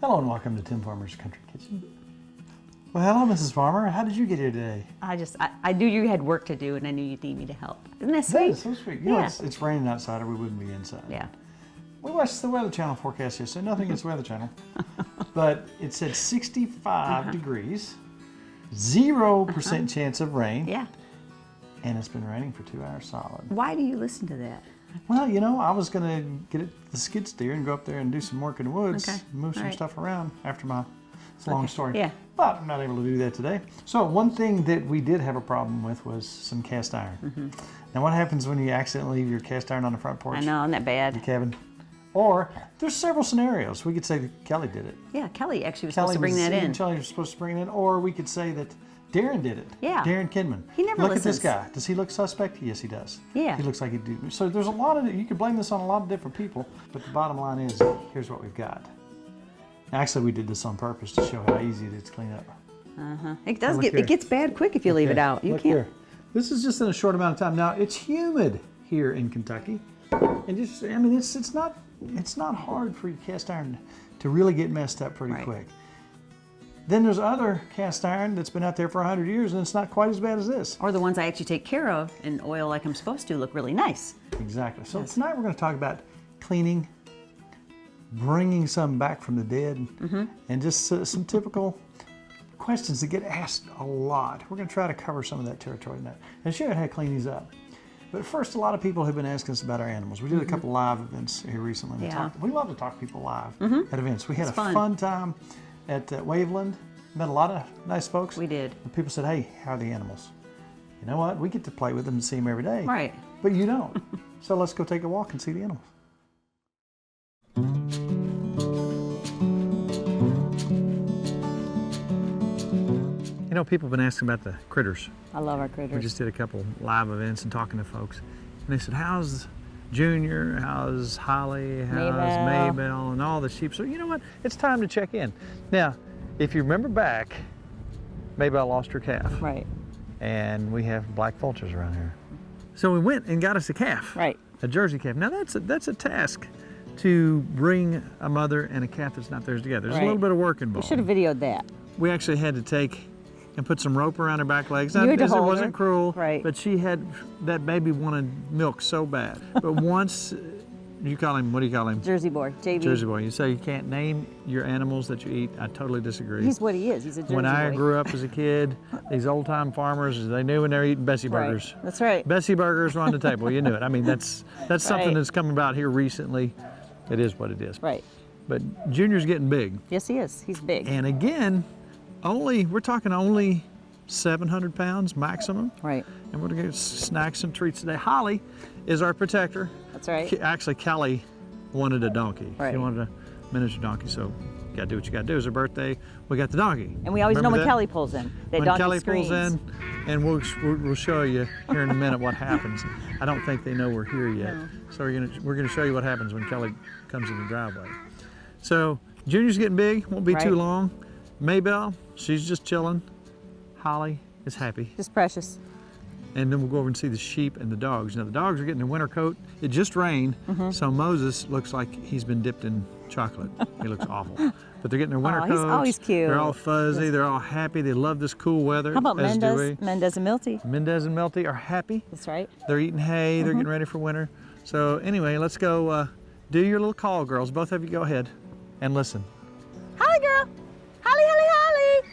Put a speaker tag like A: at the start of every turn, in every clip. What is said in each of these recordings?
A: Hello and welcome to Tim Farmer's Country Kitchen. Well, hello, Mrs. Farmer. How did you get here today?
B: I knew you had work to do, and I knew you'd need me to help. Isn't that sweet?
A: That is so sweet. You know, it's raining outside, or we wouldn't be inside.
B: Yeah.
A: We watched the Weather Channel forecast yesterday. Nothing against Weather Channel, but it said 65 degrees, 0% chance of rain.
B: Yeah.
A: And it's been raining for 2 hours solid.
B: Why do you listen to that?
A: Well, you know, I was going to get the skid steer and go up there and do some work in the woods, move some
B: right.
A: stuff around after my, it's a long story.
B: Yeah.
A: But I'm not able to do that today. So one thing that we did have a problem with was some cast iron. Now what happens when you accidentally leave your cast iron on the front porch?
B: I know, isn't that bad?
A: The cabin. Or there's several scenarios. We could say that Kelly did it.
B: Yeah, Kelly actually was supposed to bring that in.
A: Kelly was supposed to bring it in. Or we could say that Darren did it.
B: Yeah.
A: Darren Kidman.
B: He never
A: Look
B: listens.
A: at this guy. Does he look suspect? Yes, he does.
B: Yeah.
A: He looks like he do. So there's a lot of, you could blame this on a lot of different people, but the bottom line is, here's what we've got. Actually, we did this on purpose to show how easy it is to clean up.
B: It gets bad quick if you leave it out. You
A: Look
B: can't.
A: here. This is just in a short amount of time. Now, it's humid here in Kentucky. And just, I mean, it's not hard for your cast iron to really get messed up pretty quick. Then there's other cast iron that's been out there for 100 years and it's not quite as bad as this.
B: Or the ones I actually take care of and oil like I'm supposed to look really nice.
A: Exactly. So tonight we're going to talk about cleaning, bringing some back from the dead, and just some typical questions that get asked a lot. We're going to try to cover some of that territory tonight and show you how to clean these up. But first, a lot of people have been asking us about our animals. We did a couple live events here recently. We love to talk to people live at events. We had a fun time at Waveland. Met a lot of nice folks.
B: We did.
A: And people said, hey, how are the animals? You know what? We get to play with them and see them every day.
B: Right.
A: But you don't. So let's go take a walk and see the animals. You know, people have been asking about the critters.
B: I love our critters.
A: We just did a couple live events and talking to folks. And they said, how's Junior, how's Holly, how's Maybell, and all the sheep. So you know what? It's time to check in. Now, if you remember back, Maybell lost her calf.
B: Right.
A: And we have black vultures around here. So we went and got us a calf.
B: Right.
A: A Jersey calf. Now that's a task to bring a mother and a calf that's not theirs together. There's a little bit of work involved.
B: We should have videoed that.
A: We actually had to take and put some rope around her back legs.
B: You had to hold
A: it wasn't cruel,
B: right.
A: But she had, that baby wanted milk so bad. But once, you call him, what do you call him?
B: Jersey boy, JB.
A: Jersey boy. You say you can't name your animals that you eat. I totally disagree.
B: He's what he is. He's a Jersey boy.
A: When I grew up as a kid, these old-time farmers, they knew when they were eating Bessie burgers.
B: Right. That's right.
A: Bessie burgers were on the table. You knew it. I mean, that's something that's come about here recently. It is what it is.
B: Right.
A: But Junior's getting big.
B: Yes, he is. He's big.
A: And again, we're talking only 700 pounds maximum.
B: Right.
A: And we're gonna get snacks and treats today. Holly is our protector.
B: That's right.
A: Actually, Kelly wanted a donkey.
B: Right.
A: She wanted a miniature donkey, so you gotta do what you gotta do. It was her birthday, we got the donkey.
B: And we always
A: Remember
B: know when Kelly pulls in. That
A: when
B: donkey
A: Kelly
B: screams.
A: pulls in, and we'll show you here in a minute what happens. I don't think they know we're here yet.
B: No.
A: So we're gonna show you what happens when Kelly comes in the driveway. So Junior's getting big, won't be too long. Maybell, she's just chilling. Holly is happy.
B: Just precious.
A: And then we'll go over and see the sheep and the dogs. Now the dogs are getting their winter coat. It just rained, so Moses looks like he's been dipped in chocolate. He looks awful. But they're getting their winter coats.
B: He's always cute.
A: They're all fuzzy, they're all happy. They love this cool weather.
B: How about
A: as do we.
B: Mendez and Milty?
A: Mendez and Milty are happy.
B: That's right.
A: They're eating hay, they're getting ready for winter. So anyway, let's go do your little call, girls. Both of you go ahead and listen.
B: Holly girl. Holly, Holly, Holly.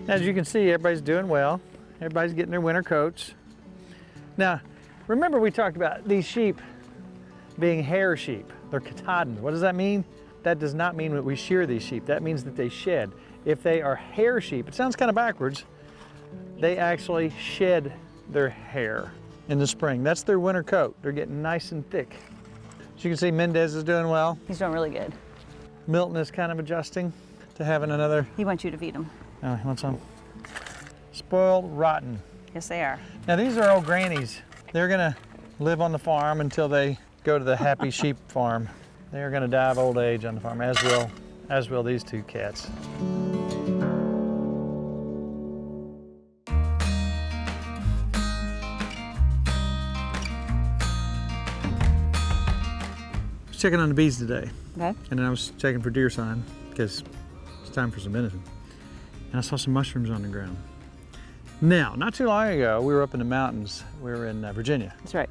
A: As you can see, everybody's doing well. Everybody's getting their winter coats. Now, remember we talked about these sheep being hair sheep. They're katahdins. What does that mean? That does not mean that we shear these sheep. That means that they shed. If they are hair sheep, it sounds kind of backwards, they actually shed their hair. in the spring. That's their winter coat. They're getting nice and thick. As you can see, Mendez is doing well.
B: He's doing really good.
A: Milton is kind of adjusting to having another.
B: He wants you to feed him.
A: Oh, he wants some. Spoiled rotten.
B: Yes, they are.
A: Now these are old grannies. They're gonna live on the farm until they go to the happy sheep farm. They're gonna die of old age on the farm, as will these two cats. I was checking on the bees today.
B: Okay.
A: And then I was checking for deer sign because it's time for some venison. And I saw some mushrooms on the ground. Now, not too long ago, we were up in the mountains. We were in Virginia.
B: That's right.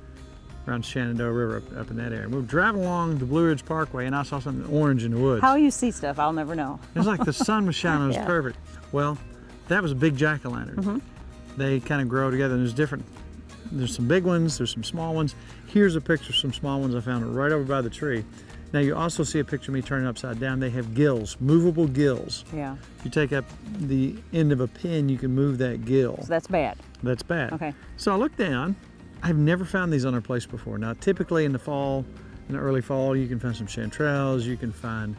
A: Around Shenandoah River, up in that area. We were driving along the Blue Ridge Parkway and I saw something orange in the woods.
B: How you see stuff, I'll never know.
A: It was like the sun was shining, it was
B: Yeah.
A: perfect. Well, that was a big jack-o'-lantern. They kind of grow together and there's some big ones, there's some small ones. Here's a picture of some small ones I found right over by the tree. Now you also see a picture of me turning upside down. They have gills, movable gills.
B: Yeah.
A: If you take up the end of a pin, you can move that gill.
B: So that's bad.
A: That's bad.
B: Okay.
A: So I looked down. I've never found these on our place before. Now, typically in the fall, in the early fall, you can find some chanterelles, you can find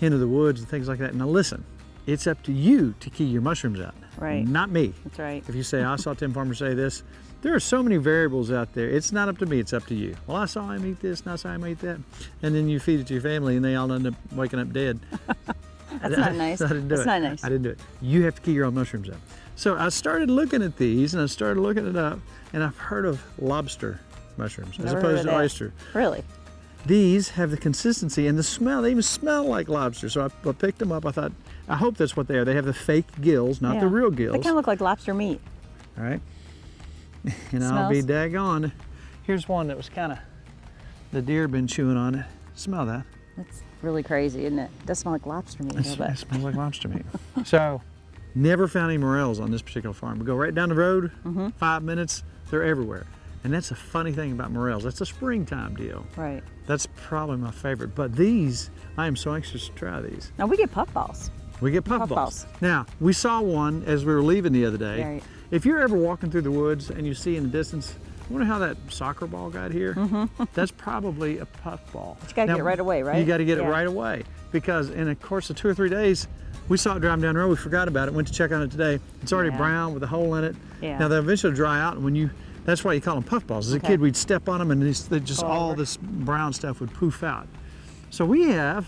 A: hen of the woods and things like that. Now listen, it's up to you to key your mushrooms out.
B: Right.
A: Not me.
B: That's right.
A: If you say, I saw Tim Farmer say this, there are so many variables out there. It's not up to me, it's up to you. Well, I saw him eat this and I saw him eat that. And then you feed it to your family and they all end up waking up dead.
B: That's not nice.
A: I didn't do
B: That's
A: it.
B: not nice.
A: I didn't do it. You have to key your own mushrooms up. So I started looking at these and I started looking it up and I've heard of lobster mushrooms as
B: Never heard
A: opposed
B: of
A: to
B: that.
A: oyster.
B: Really?
A: These have the consistency and the smell. They even smell like lobster. So I picked them up. I thought, I hope that's what they are. They have the fake gills, not the real
B: They
A: gills.
B: kind of look like lobster meat.
A: All right. And I'll be
B: Smells.
A: daggone. Here's one that was kind of, the deer been chewing on it. Smell that.
B: That's really crazy, isn't it? It does smell like lobster meat.
A: It smells like lobster meat. So, never found any morels on this particular farm. We go right down the road, 5 minutes, they're everywhere. And that's a funny thing about morels. That's a springtime deal.
B: Right.
A: That's probably my favorite. But these, I am so anxious to try these.
B: Now we get puffballs.
A: We get puffballs. Now, we saw one as we were leaving the other day.
B: Right.
A: If you're ever walking through the woods and you see in the distance, I wonder how that soccer ball got here. That's probably a puffball.
B: But you gotta get it right away, right?
A: You gotta get it
B: Yeah.
A: right away because in a course of 2 or 3 days, we saw it driving down the road, we forgot about it, went to check on it today. It's already
B: Yeah.
A: brown with a hole in it.
B: Yeah.
A: Now they'll eventually dry out and when you, that's why you call them puffballs. As a
B: Okay.
A: kid, we'd step on them and they just
B: Fall
A: all
B: over.
A: this brown stuff would poof out. So we have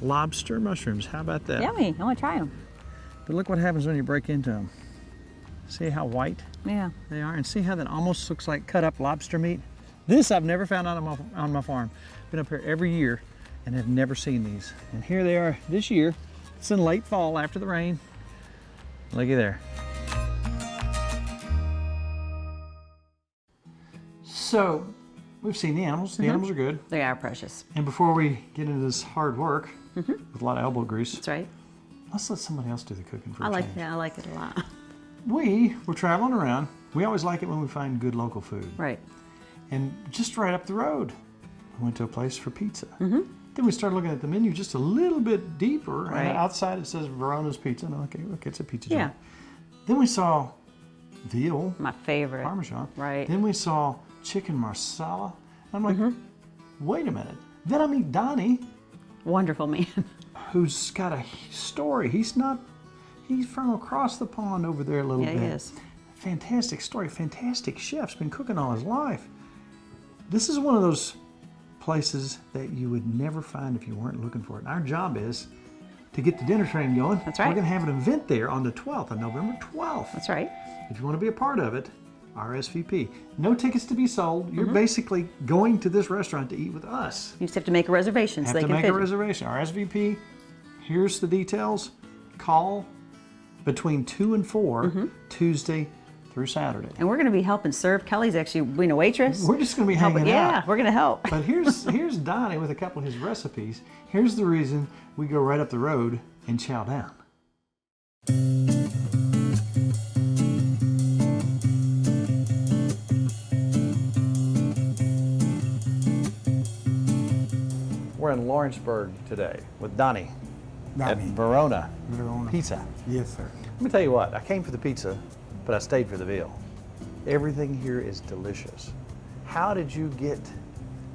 A: lobster mushrooms. How about that?
B: Yummy. I want to try them.
A: But look what happens when you break into them. See how white
B: Yeah.
A: they are? And see how that almost looks like cut up lobster meat? This I've never found on my farm. Been up here every year and have never seen these. And here they are this year. It's in late fall after the rain. Looky there. So we've seen the animals. The animals are good.
B: They are precious.
A: And before we get into this hard work with a lot of elbow grease,
B: That's right.
A: let's let somebody else do the cooking for a
B: I like
A: change.
B: that. I like it a lot.
A: We were traveling around. We always like it when we find good local food.
B: Right.
A: And just right up the road, we went to a place for pizza. Then we started looking at the menu just a little bit deeper.
B: Right.
A: And outside it says Verona's Pizza. And okay, look, it's a pizza
B: Yeah.
A: joint. Then we saw veal
B: My favorite.
A: Parmesan.
B: Right.
A: Then we saw chicken Marsala. I'm like, wait a minute. Then I meet Donnie,
B: Wonderful man.
A: who's got a story. He's from across the pond over there a little
B: Yeah,
A: bit.
B: he is.
A: Fantastic story, fantastic chef's been cooking all his life. This is one of those places that you would never find if you weren't looking for it. And our job is to get the dinner train going.
B: That's right.
A: We're going to have an event there on the 12th, on November 12th.
B: That's right.
A: If you want to be a part of it, RSVP. No tickets to be sold. You're basically going to this restaurant to eat with us.
B: You just have to make a reservation so
A: Have
B: they
A: to
B: can
A: make
B: fit
A: a
B: you.
A: reservation. RSVP. Here's the details. Call between 2 and 4 Tuesday through Saturday.
B: And we're going to be helping serve. Kelly's actually being a waitress.
A: We're just going to be
B: Helping-
A: hanging
B: yeah,
A: out.
B: we're going to help.
A: But here's Donnie with a couple of his recipes. Here's the reason we go right up the road and chow down. We're in Lawrenceburg today with Donnie at Verona
C: Verona.
A: Pizza.
C: Yes, sir.
A: Let me tell you what, I came for the pizza, but I stayed for the veal. Everything here is delicious. How did you get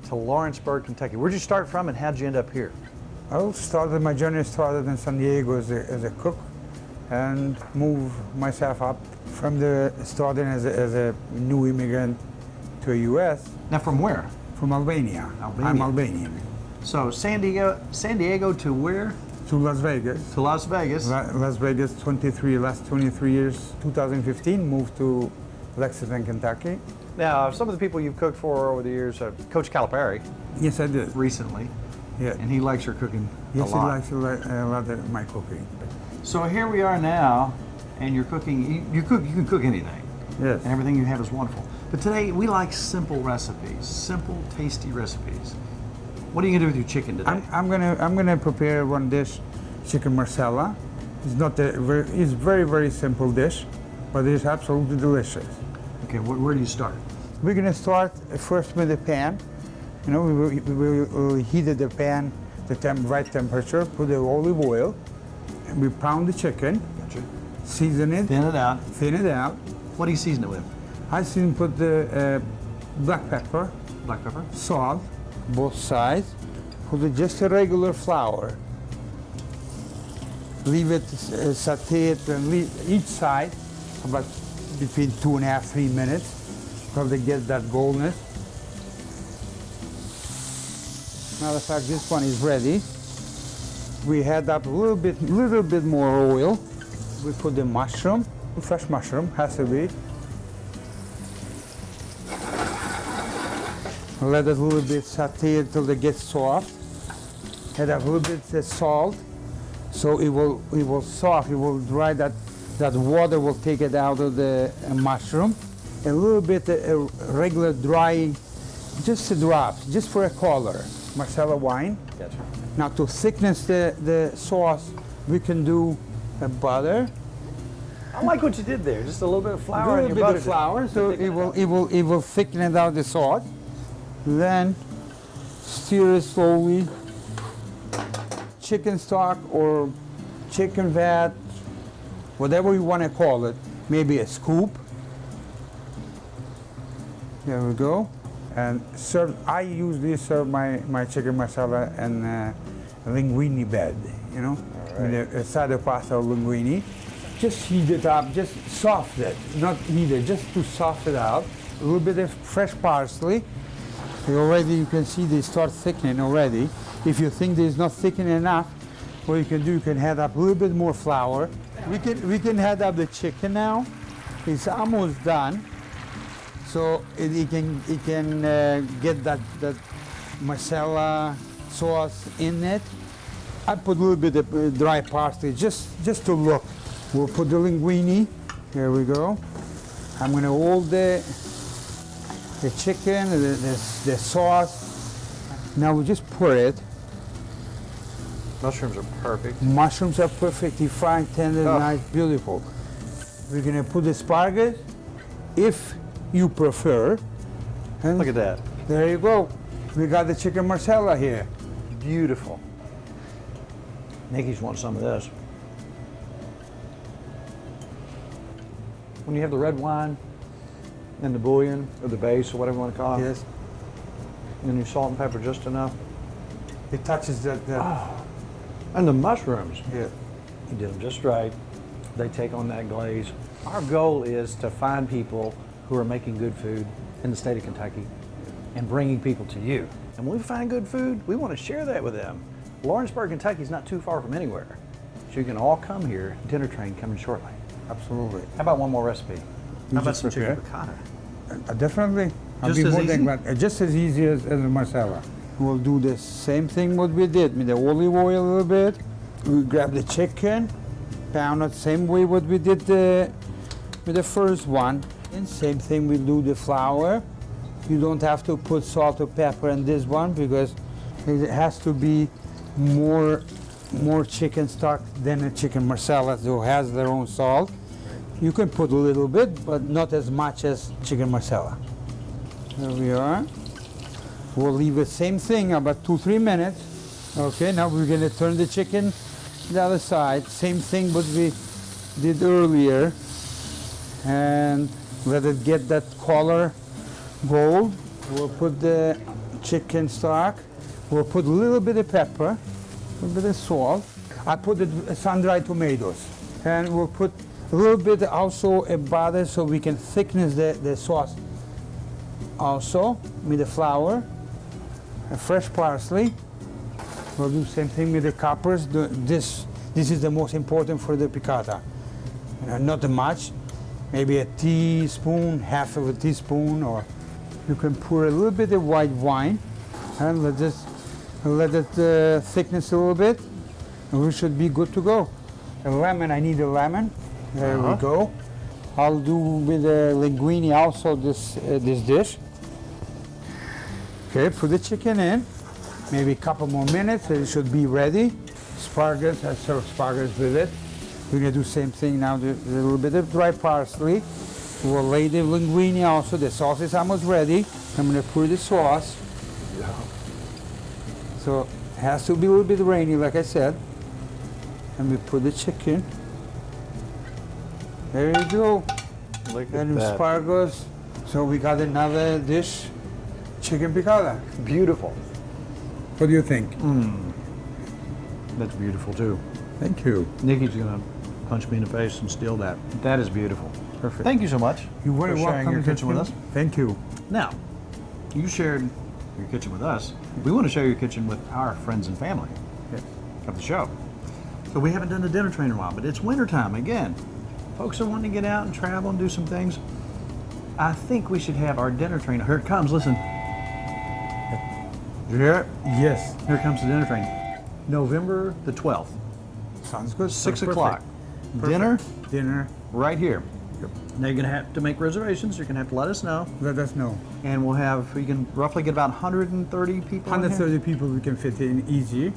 A: to Lawrenceburg, Kentucky? Where'd you start from and how'd you end up here?
C: My journey started in San Diego as a cook and moved myself up from starting as a new immigrant to the U.S.
A: Now from where?
C: From Albania. I'm Albanian.
A: So San Diego to where?
C: To Las Vegas.
A: To Las Vegas.
C: Las Vegas, last 23 years. 2015, moved to Lexington, Kentucky.
A: Now, some of the people you've cooked for over the years, Coach Calipari.
C: Yes, I did.
A: Recently.
C: Yeah.
A: And he likes your cooking
C: yes,
A: a lot.
C: Yes, he likes a lot of my cooking.
A: So here we are now, and you're cooking. You can cook anything.
C: Yes.
A: And everything you have is wonderful. But today we like simple recipes, simple, tasty recipes. What are you gonna do with your chicken today?
C: I'm gonna prepare one dish, chicken marsala. It's very very simple dish, but it's absolutely delicious.
A: Okay, where do you start?
C: We're gonna start first with the pan. You know, we will heat the pan, right temperature. Put the olive oil, and we pound the chicken.
A: Gotcha.
C: Season it.
A: Thin it out.
C: Thin it out.
A: What do you season it with?
C: I put the black pepper.
A: Black pepper.
C: Salt, both sides. Put just a regular flour. Leave it saute it and leave each side about between 2.5 to 3 minutes until they get that goldness. Matter of fact, this one is ready. We add up a little bit more oil. We put the mushroom, fresh mushroom has to be. Let it a little bit saute until they get soft. Add a little bit of salt, so it will soft. It will dry that water will take it out of the mushroom. A little bit regular dry, just a drop, just for a color. Marsala wine.
A: Gotcha.
C: Now to thickness the sauce, we can do a butter.
A: I like what you did there. Just a little bit of flour
C: A
A: and
C: little
A: your
C: bit
A: butter.
C: of flour, so it will thicken it out the sauce. Then stir it slowly. Chicken stock or chicken fat, whatever you want to call it, maybe a scoop. There we go. And I usually serve my chicken marsala in a linguine bed, you know,
A: right.
C: with a side of pasta or linguine. Just heat it up, just soften it, not heat it, just to soften it out. A little bit of fresh parsley. Already you can see they start thickening already. If you think there's not thickening enough, what you can do, you can add up a little bit more flour. We can add up the chicken now. It's almost done. So it can get that marsala sauce in it. I put a little bit of dry parsley just to look. We'll put the linguine. Here we go. I'm gonna hold the chicken, the sauce. Now we just pour it.
A: Mushrooms are perfect.
C: Mushrooms are perfectly fine, tender, nice, beautiful. We're gonna put the asparagus, if you prefer. And
A: Look at that.
C: there you go. We got the chicken marsala here.
A: Beautiful. Nikki's wants some of this. When you have the red wine and the bouillon or the base or whatever you want to call it,
C: Yes.
A: and then you salt and pepper just enough.
C: It touches that.
A: And the mushrooms,
C: Yeah.
A: you did them just right. They take on that glaze. Our goal is to find people who are making good food in the state of Kentucky and bringing people to you. And when we find good food, we want to share that with them. Lawrenceburg, Kentucky is not too far from anywhere. So you can all come here. Dinner train coming shortly.
C: Absolutely.
A: How about one more recipe? How about
C: just
A: some chicken
C: prepare?
A: piccata?
C: Definitely. I'll
A: Just
C: be
A: as
C: more than
A: easy?
C: glad. Just as easy as the marsala. We'll do the same thing what we did with the olive oil a little bit. We grab the chicken, pound it same way what we did with the first one. And same thing we do the flour. You don't have to put salt or pepper in this one because it has to be more chicken stock than a chicken marsala, who has their own salt. You can put a little bit, but not as much as chicken marsala. There we are. We'll leave it same thing about 2-3 minutes. Okay, now we're gonna turn the chicken the other side. Same thing what we did earlier. And Let it get that color gold. We'll put the chicken stock. We'll put a little bit of pepper, a little bit of salt. I put the sun-dried tomatoes. And we'll put a little bit also of butter so we can thicken the sauce. Also, with the flour, a fresh parsley. We'll do the same thing with the capers. This is the most important for the piccata. Not much, maybe a teaspoon, half of a teaspoon, or you can pour a little bit of white wine and let it thickness a little bit, and we should be good to go. A lemon, I need a lemon. There we go. I'll do with the linguine also this dish. Okay, put the chicken in. Maybe a couple more minutes, it should be ready. Asparagus, I serve asparagus with it. We're gonna do the same thing now, a little bit of dry parsley. We'll lay the linguine also, the sauce is almost ready. I'm gonna pour the sauce. Yeah. So it has to be a little bit rainy, like I said. And we put the chicken. There you go.
A: Look at
C: And
A: that.
C: asparagus. So we got another dish, chicken piccata.
A: Beautiful.
C: What do you think?
A: That's beautiful too.
C: Thank you.
A: Nikki's gonna punch me in the face and steal that. That is beautiful.
C: Perfect.
A: Thank you so much
C: You're very
A: for sharing
C: welcome.
A: your kitchen with us.
C: Thank you.
A: Now, you shared your kitchen with us. We want to share your kitchen with our friends and family
C: Yes.
A: of the show. So we haven't done the dinner train in a while, but it's wintertime again. Folks are wanting to get out and travel and do some things. I think we should have our dinner train. Here it comes, listen. Did you hear it?
C: Yes.
A: Here comes the dinner train. November the 12th,
C: Sounds good.
A: 6
C: Perfect.
A: o'clock.
C: Perfect.
A: Dinner
C: Dinner.
A: right here.
C: Yep.
A: Now you're gonna have to make reservations. You're gonna have to let us know.
C: Let us know.
A: And we'll have, you can roughly get about 130 people in here.
C: 130 people we can fit in easy.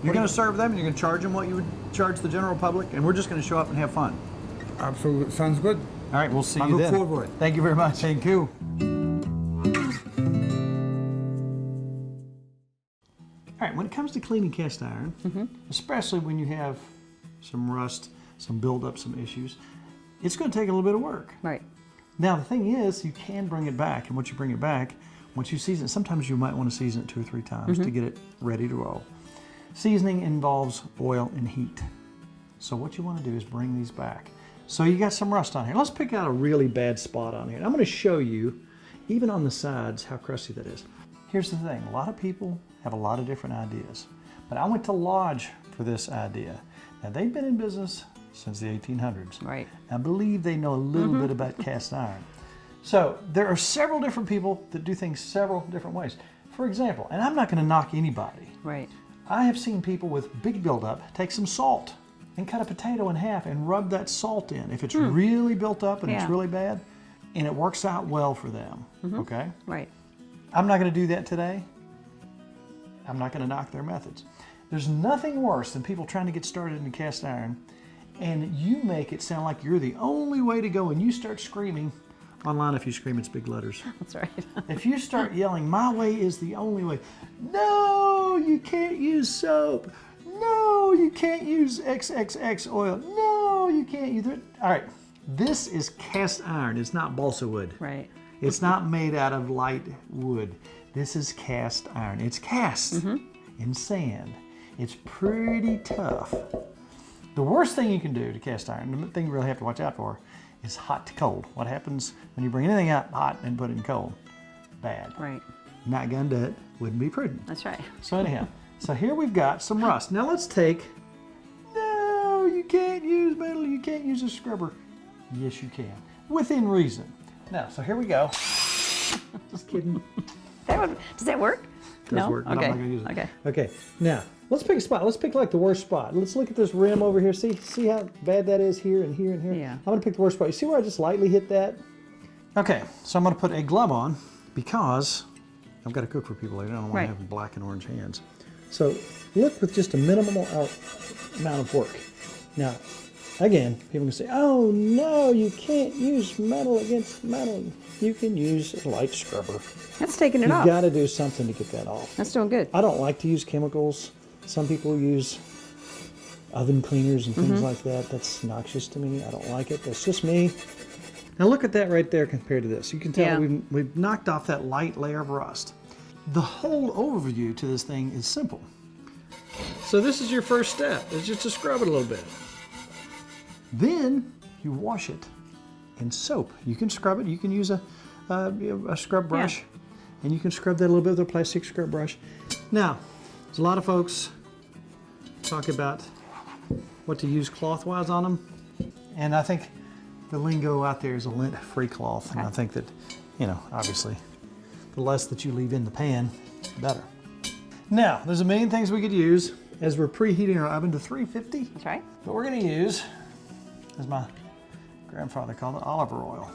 A: You're going to serve them, and you're going to charge them what you would charge the general public, and we're just going to show up and have fun.
C: Absolutely. Sounds good.
A: All right, we'll see
C: I
A: you
C: look
A: then.
C: forward.
A: Thank you very much.
C: Thank you.
A: All right, when it comes to cleaning cast iron, especially when you have some rust, some buildup, some issues, it's going to take a little bit of work.
B: Right.
A: Now, the thing is, you can bring it back, and once you bring it back, once you season it, sometimes you might want to season it 2 or 3 times to get it ready to roll. Seasoning involves oil and heat. So what you want to do is bring these back. So you got some rust on here. Let's pick out a really bad spot on here. And I'm going to show you, even on the sides, how crusty that is. Here's the thing. A lot of people have a lot of different ideas. But I went to Lodge for this idea. Now, they've been in business since the 1800s.
B: Right.
A: I believe they know a little bit about cast iron. So there are several different people that do things several different ways. For example, and I'm not going to knock anybody.
B: Right.
A: I have seen people with big buildup take some salt and cut a potato in half and rub that salt in. If it's really built up and it's
B: Yeah.
A: really bad, and it works out well for them, okay?
B: Right.
A: I'm not going to do that today. I'm not going to knock their methods. There's nothing worse than people trying to get started in cast iron, and you make it sound like you're the only way to go, and you start screaming. Online, if you scream, it's big letters.
B: That's right.
A: If you start yelling, my way is the only way. No, you can't use soap. No, you can't use XXX oil. No, you can't use it. All right, this is cast iron. It's not balsa wood.
B: Right.
A: It's not made out of light wood. This is cast iron. It's cast in sand. It's pretty tough. The worst thing you can do to cast iron, the thing you really have to watch out for, is hot to cold. What happens when you bring anything out hot and put it in cold? Bad.
B: Right.
A: Not gonna do it. Wouldn't be prudent.
B: That's right.
A: So anyhow, so here we've got some rust. Now let's take, no, you can't use metal, you can't use a scrubber. Yes, you can, within reason. Now, so here we go. Just kidding.
B: Does that work?
A: Does
B: No?
A: work, but
B: Okay.
A: I'm not gonna use it.
B: Okay.
A: Okay, now, let's pick a spot. Let's pick like the worst spot. Let's look at this rim over here. See how bad that is here and here and here?
B: Yeah.
A: I'm gonna pick the worst spot. You see where I just lightly hit that? Okay, so I'm gonna put a glove on because I've got to cook for people later. I don't want
B: Right.
A: to have black and orange hands. So look with just a minimal amount of work. Now, again, people can say, oh no, you can't use metal against metal. You can use a light scrubber.
B: That's taking it
A: You've
B: off.
A: got to do something to get that off.
B: That's doing good.
A: I don't like to use chemicals. Some people use oven cleaners and things like that. That's noxious to me. I don't like it. That's just me. Now look at that right there compared to this. You can tell
B: Yeah.
A: we've knocked off that light layer of rust. The whole overview to this thing is simple. So this is your first step, is just to scrub it a little bit. Then you wash it in soap. You can scrub it. You can use a scrub brush, and you can scrub that a little bit with a plastic scrub brush. Now, there's a lot of folks talk about what to use cloth-wise on them, and I think the lingo out there is a lint-free cloth, and I think that, obviously, the less that you leave in the pan, the better. Now, there's a million things we could use as we're preheating our oven to 350.
B: That's right.
A: What we're going to use, as my grandfather called it, olive oil.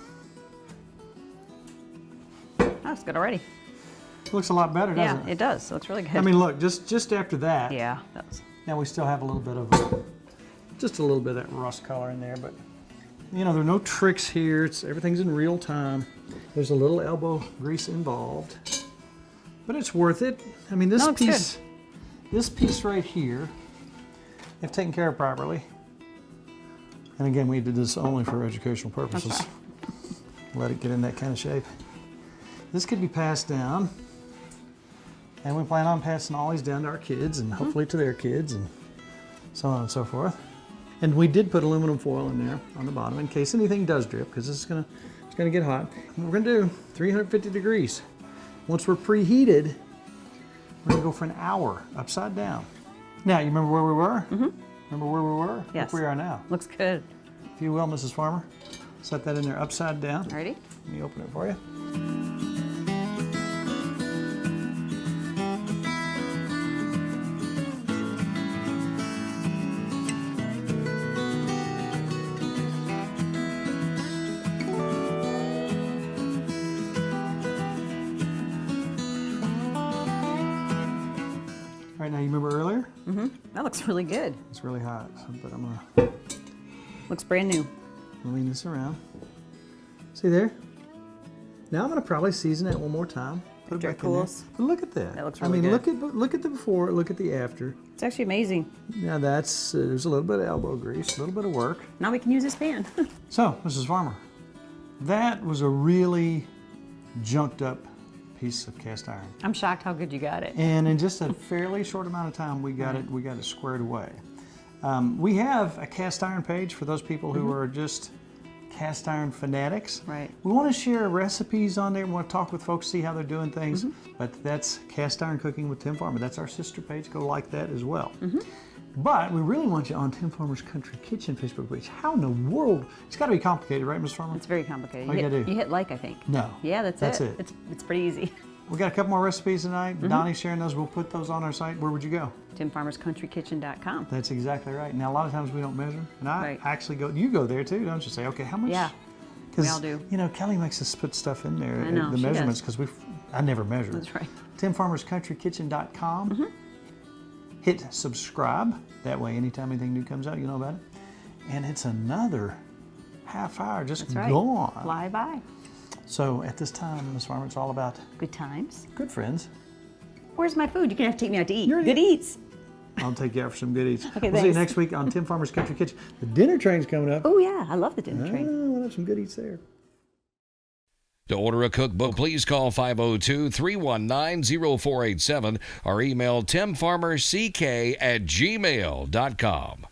B: That's good already.
A: It looks a lot better, doesn't it?
B: Yeah, it does. So it's really good.
A: I mean, look, just after that.
B: Yeah, it does.
A: Now we still have a little bit of, just a little bit of that rust color in there, but there are no tricks here. Everything's in real time. There's a little elbow grease involved, but it's worth it. I mean, this piece right here, if taken care of properly, and again, we did this only for educational purposes.
B: That's right.
A: Let it get in that kind of shape. This could be passed down, and we plan on passing all these down to our kids and hopefully to their kids and so on and so forth. And we did put aluminum foil in there on the bottom in case anything does drip, because it's gonna get hot. And we're gonna do 350 degrees. Once we're preheated, we're gonna go for an hour upside down. Now, you remember where we were? Mm-hmm. Remember where we were?
B: Yes.
A: Look where we are now.
B: Looks good.
A: If you will, Mrs. Farmer, set that in there upside down.
B: Ready?
A: Let me open it for you. All right, now you remember earlier?
B: Mm-hmm. That looks really good.
A: It's really hot, but I'm gonna
B: Looks brand new.
A: lean this around. See there? Now I'm gonna probably season it one more time. Put it
B: After it
A: back in there.
B: cools.
A: But look at that.
B: That looks really good.
A: Look at the before, look at the after.
B: It's actually amazing.
A: Now that's there's a little bit of elbow grease, a little bit of work.
B: Now we can use this pan.
A: So, Mrs. Farmer, that was a really junked up piece of cast iron.
B: I'm shocked how good you got it.
A: And in just a fairly short amount of time, we got it squared away. We have a cast iron page for those people who are just cast iron fanatics.
B: Right.
A: We want to share recipes on there. We want to talk with folks, see how they're doing things. But that's Cast Iron Cooking with Tim Farmer. That's our sister page. Go like that as well. But we really want you on Tim Farmer's Country Kitchen Facebook page. How in the world? It's got to be complicated, right, Ms. Farmer?
B: It's very complicated.
A: All you gotta do.
B: You hit like, I think.
A: No.
B: Yeah, that's it. It's pretty easy.
A: We got a couple more recipes tonight. Donnie's sharing those. We'll put those on our site. Where would you go?
B: TimFarmersCountryKitchen.com.
A: That's exactly right. Now, a lot of times we don't measure. And I
B: Right.
A: actually go, you go there too, don't you? Say, okay, how much?
B: Yeah. We all do.
A: Kelly makes us put stuff in there,
B: I know,
A: the
B: she
A: measurements,
B: does.
A: because I never measure.
B: That's right.
A: TimFarmersCountryKitchen.com. Hit subscribe. That way, anytime anything new comes out, you know about it. And it's another half hour just
B: That's right.
A: gone.
B: Fly by.
A: So at this time, Ms. Farmer, it's all about
B: Good times.
A: good friends.
B: Where's my food? You're going to have to take me out to eat.
A: You're-
B: Good eats.
A: I'll take you out for some good eats.
B: Okay,
A: we'll see you
B: thanks.
A: next week on Tim Farmer's Country Kitchen. The dinner train's coming up.
B: Oh, yeah. I love the dinner train.
A: We'll have some good eats there.
D: To order a cookbook, please call 502-319-0487 or email timfarmerck@gmail.com.